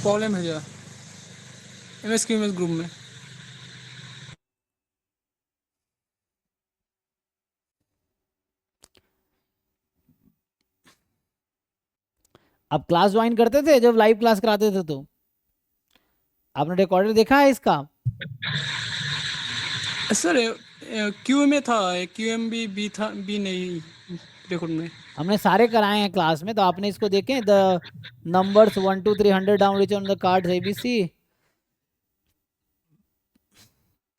Problem है जा MS QMS group में। आप क्लास ज्वाइन करते थे जब लाइव क्लास कराते थे तो? आपने रिकॉर्डर देखा है इसका? सर क्यू में था, क्यूएम भी था, बी नहीं रिकॉर्ड में। हमने सारे कराए हैं क्लास में, तो आपने इसको देखे the numbers 1 2 300 down rich on the cards ABC?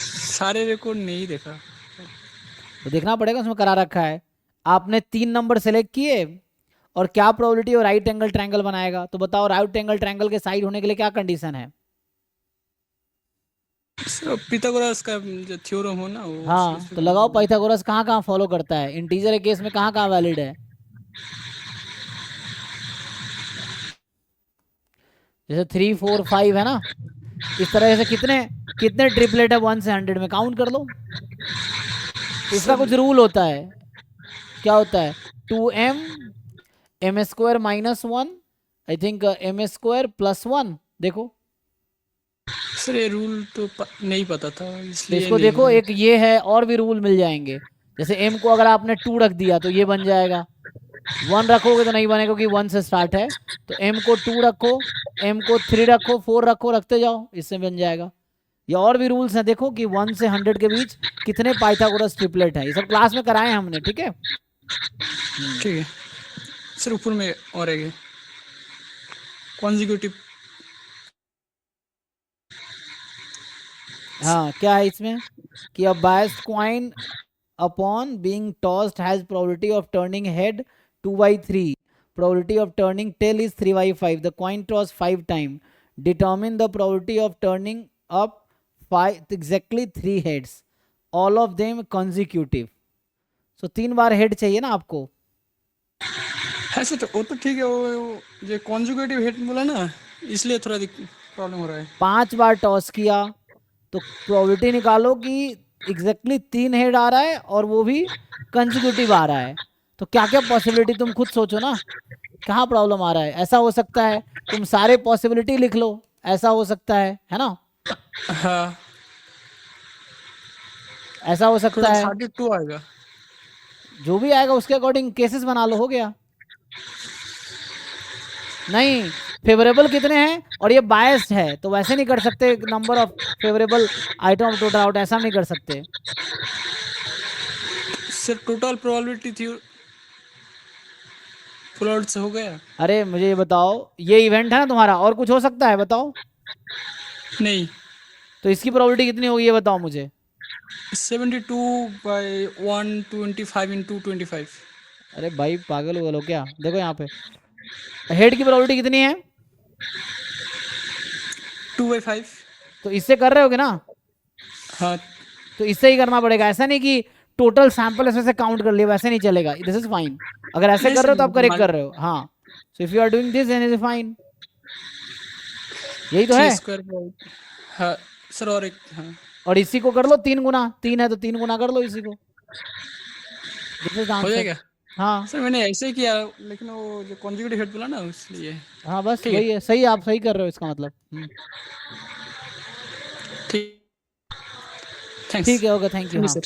सारे रिकॉर्ड नहीं देखा। तो देखना पड़ेगा, उसमें करा रखा है। आपने 3 नंबर सेलेक्ट किए और क्या प्रोबेबिलिटी और राइट एंगल ट्रायंगल बनाएगा, तो बताओ राइट एंगल ट्रायंगल के साइड होने के लिए क्या कंडीशन है? सर पिथागोरस का जो थ्योरम हो ना वो हाँ, तो लगाओ पाइथागोरस कहाँ कहाँ फॉलो करता है, इंटीजर के केस में कहाँ कहाँ वैलिड है? जैसे 3 4 5 है ना, इस तरह से कितने कितने ट्रिपलेट है 1 से 100 में, काउंट कर लो। तो इसका सर। कुछ रूल होता है, क्या होता है? 2m M square -1, I think M square +1। देखो, सर ये रूल तो नहीं पता था तो इसलिए इसको नहीं देखो, मैंने। एक ये है और भी रूल मिल जाएंगे। जैसे m को अगर आपने 2 रख दिया तो ये बन जाएगा, 1 रखोगे तो नहीं बनेगा क्योंकि 1 से स्टार्ट है। तो m को 2 रखो, m को 3 रखो, 4 रखो, रखते जाओ, इससे बन जाएगा। या और भी रूल्स हैं, देखो कि 1 से 100 के बीच कितने पाइथागोरस ट्रिपलेट है, ये सब क्लास में कराए हैं हमने, ठीक है। ठीक है सर, ऊपर में और है कॉन्जिक्यूटिव। हाँ, क्या है इसमें कि a biased coin upon being tossed has probability of turning head 2/3, probability of turning tail is 3/5, the coin toss 5 times, determine the probability of turning up 5 exactly 3 heads, all of them consecutive। so 3 bar head चाहिए ना आपको। है sir, तो वो तो ठीक है, वो जो कॉन्जुगेटिव हेड बोला ना, इसलिए थोड़ा प्रॉब्लम हो रहा है। 5 बार टॉस किया तो प्रोबेबिलिटी निकालो कि एग्जैक्टली 3 हेड आ रहा है और वो भी कंजिक्यूटिव आ रहा है। तो क्या क्या पॉसिबिलिटी तुम खुद सोचो ना, कहाँ प्रॉब्लम आ रहा है। ऐसा हो सकता है, तुम सारे पॉसिबिलिटी लिख लो, ऐसा हो सकता है ना, हाँ, ऐसा हो सकता थोड़ा है, 32 आएगा। जो भी आएगा उसके अकॉर्डिंग केसेस बना लो, हो गया। नहीं, फेवरेबल कितने हैं और ये बायस्ड है, तो वैसे नहीं कर सकते, number of favourable item of total out, ऐसा नहीं कर सकते। सर टोटल प्रोबेबिलिटी थी, फ्लड से हो गया। अरे मुझे ये बताओ, ये इवेंट है ना तुम्हारा, और कुछ हो सकता है बताओ? नहीं, तो इसकी प्रोबेबिलिटी कितनी होगी ये बताओ मुझे। 72/125 × 25। अरे भाई पागल हो गए हो क्या, देखो यहाँ पे हेड की प्रोबेबिलिटी कितनी है? 2/5। तो इससे कर रहे होगे ना, हाँ तो इससे ही करना पड़ेगा, ऐसा नहीं कि टोटल सैंपल इसमें से काउंट कर लिया, वैसे नहीं चलेगा, दिस इज फाइन। अगर ऐसे नहीं कर रहे सर, हो तो आप करेक्ट कर रहे हो, हाँ। So if you are doing this then is fine, यही तो थ्री है। स्क्वायर बहुत। हाँ सर, और एक हाँ। और इसी को कर लो 3 गुना, 3 है तो 3 गुना कर लो इसी को, दिस इज हो आंसर। जाएगा हाँ सर, मैंने ऐसे ही किया, लेकिन वो जो कॉन्जिक्यूटिव हेड बोला ना इसलिए। हाँ, बस ठीक है। वही है, सही, आप सही कर रहे हो इसका मतलब। ठीक, थैंक्स। ठीक है, okay, thank you, thank you हाँ। सर।